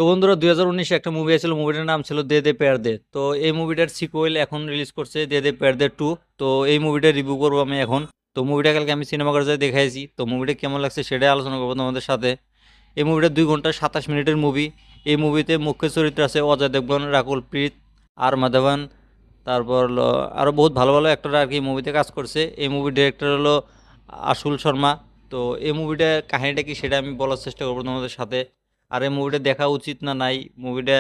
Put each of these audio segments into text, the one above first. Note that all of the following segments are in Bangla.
তো বন্ধুরা 2019 একটা মুভি আছিল, মুভিটার নাম ছিল দে দে প্যার দে। তো এই মুভিটার সিকুয়েল এখন রিলিজ করছে, দে দে প্যার দে 2। তো এই মুভিটা রিভিউ করবো আমি এখন। তো মুভিটা কালকে আমি সিনেমা ঘরে দেখাইছি, তো মুভিটা কেমন লাগছে সেটাই আলোচনা করবো তোমাদের সাথে। এই মুভিটা 2 ঘন্টা 27 মিনিটের মুভি। এই মুভিতে মুখ্য চরিত্র আছে অজয় দেবগন, রাকুল প্রীত, আর মাধবন। তারপর হলো আরও বহুত ভালো ভালো অ্যাক্টর আর কি মুভিতে কাজ করছে। এই মুভির ডিরেক্টর হলো আশুল শর্মা। তো এই মুভিটার কাহিনীটা কি সেটা আমি বলার চেষ্টা করবো তোমাদের সাথে। আর এই মুভিটা দেখা উচিত না নাই, মুভিটা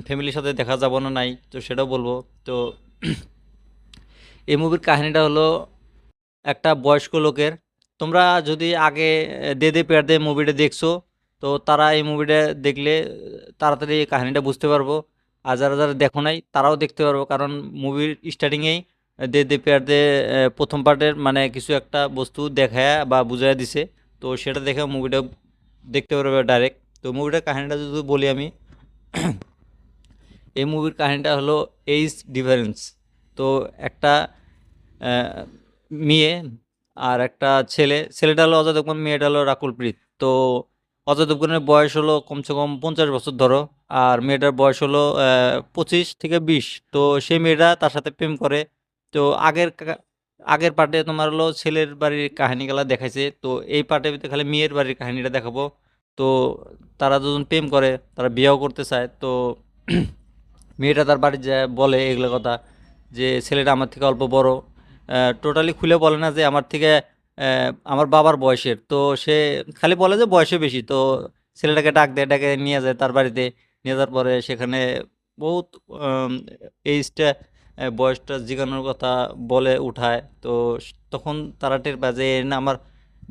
ফ্যামিলির সাথে দেখা যাব না নাই, তো সেটাও বলবো। তো এই মুভির কাহিনীটা হলো একটা বয়স্ক লোকের। তোমরা যদি আগে দে দে পেয়ার দে মুভিটা দেখছো, তো তারা এই মুভিটা দেখলে তাড়াতাড়ি এই কাহিনীটা বুঝতে পারবো। আর যারা যারা দেখো নাই তারাও দেখতে পারবো, কারণ মুভির স্টার্টিংয়েই দে দে পেয়ার দে প্রথম পার্টের মানে কিছু একটা বস্তু দেখায় বা বুঝাই দিছে। তো সেটা দেখে মুভিটা দেখতে পারবে ডাইরেক্ট। তো মুভিটার কাহিনীটা যদি বলি আমি, এই মুভির কাহিনীটা হলো এইজ ডিফারেন্স। তো একটা আহ, মেয়ে আর একটা ছেলে, ছেলেটা হলো অজয় দেবগন, মেয়েটা হলো রাকুল প্রীত। তো অজয় দেবগনের বয়স হলো কমসে কম 50 বছর ধরো, আর মেয়েটার বয়স হলো 25 থেকে 20। তো সেই মেয়েটা তার সাথে প্রেম করে। তো আগের পার্টে তোমার হলো ছেলের বাড়ির কাহিনীগুলা দেখাইছে, তো এই পার্টের ভিতরে খালি মেয়ের বাড়ির কাহিনীটা দেখাবো। তো তারা দুজন প্রেম করে, তারা বিয়েও করতে চায়। তো মেয়েটা তার বাড়ি যায় বলে এগুলো কথা, যে ছেলেটা আমার থেকে অল্প বড়। টোটালি খুলে বলে না যে আমার থেকে আমার বাবার বয়সের। তো সে খালি বলে যে বয়সে বেশি। তো ছেলেটাকে ডাক দেয়, ডাকে নিয়ে যায় তার বাড়িতে। নিয়ে যাওয়ার পরে সেখানে বহুত এইজটা বয়সটা জিজ্ঞানোর কথা বলে উঠায়। তো তখন তারা টের পায় যে এ না আমার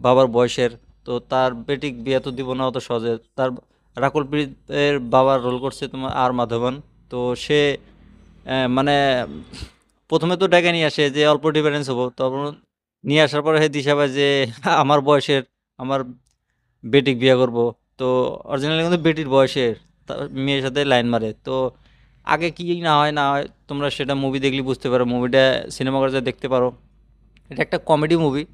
বাবার বয়সের। তো তার বেটিক বিয়ে তো দিব না অত সহজে। তার রাকুল প্রীতের বাবার রোল করছে তোমার আর মাধবন। তো সে মানে প্রথমে তো ডেকে নিয়ে আসে যে অল্প ডিফারেন্স হবো, তখন নিয়ে আসার পরে হে দিশা পায় যে আমার বয়সের, আমার বেটিক বিয়ে করব। তো অরিজিনালি কিন্তু বেটির বয়সের মেয়ের সাথে লাইন মারে। তো আগে কি না হয় না হয় তোমরা সেটা মুভি দেখলে বুঝতে পারো, মুভিটা সিনেমা ঘরে যা দেখতে পারো। এটা একটা comedy movie,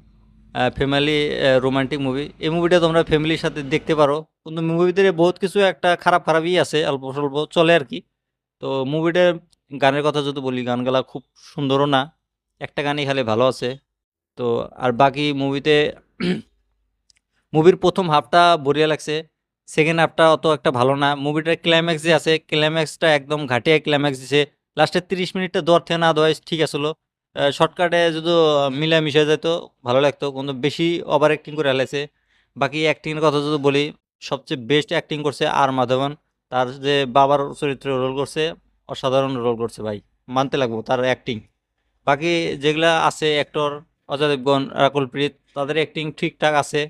family romantic movie. এই মুভিটা তোমরা ফ্যামিলির সাথে দেখতে পারো, কিন্তু মুভির ভিতরে বহুত কিছু একটা খারাপ খারাপই আছে, অল্প স্বল্প চলে আর কি। তো মুভিটার গানের কথা যদি বলি, গানগুলা খুব সুন্দরও না, একটা গানই খালি ভালো আছে। তো আর বাকি মুভিতে মুভির প্রথম হাফটা বঢ়িয়া লাগছে, সেকেন্ড হাফটা অত একটা ভালো না। মুভিটার ক্লাইম্যাক্স যে আছে, ক্লাইম্যাক্সটা একদম ঘাটিয়া ক্লাইম্যাক্স দিছে। লাস্টের 30 মিনিটটা দর থেকে না দেওয়া ঠিক আসলো। শর্টকাটে যদি মিলা মিশে যেত ভালো লাগতো, কিন্তু বেশি ওভার অ্যাক্টিং করে ফেলেছে। বাকি অ্যাক্টিংয়ের কথা যদি বলি, সবচেয়ে বেস্ট অ্যাক্টিং করছে আর মাধবন। তার যে বাবার চরিত্রে রোল করছে, অসাধারণ রোল করছে ভাই, মানতে লাগবো তার অ্যাক্টিং। বাকি যেগুলা আছে অ্যাক্টর, অজয় দেবগন, রাকুল প্রীত, তাদের অ্যাক্টিং ঠিকঠাক আছে,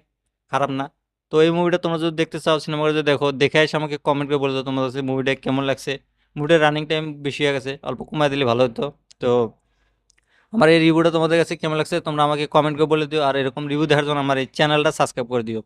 খারাপ না। তো এই মুভিটা তোমরা যদি দেখতে চাও সিনেমা হলে যদি দেখো, দেখে এসে আমাকে কমেন্ট করে বলে দাও তোমার কাছে মুভিটা কেমন লাগছে। মুভিটার রানিং টাইম বেশি হয়ে গেছে, অল্প কমায় দিলে ভালো হতো। তো আমার এই রিভিউটা তোমাদের কাছে কেমন লাগছে তোমরা আমাকে কমেন্ট করে বলে দিও, আর এরকম রিভিউ দেখার জন্য আমার এই চ্যানেলটা সাবস্ক্রাইব করে দিও।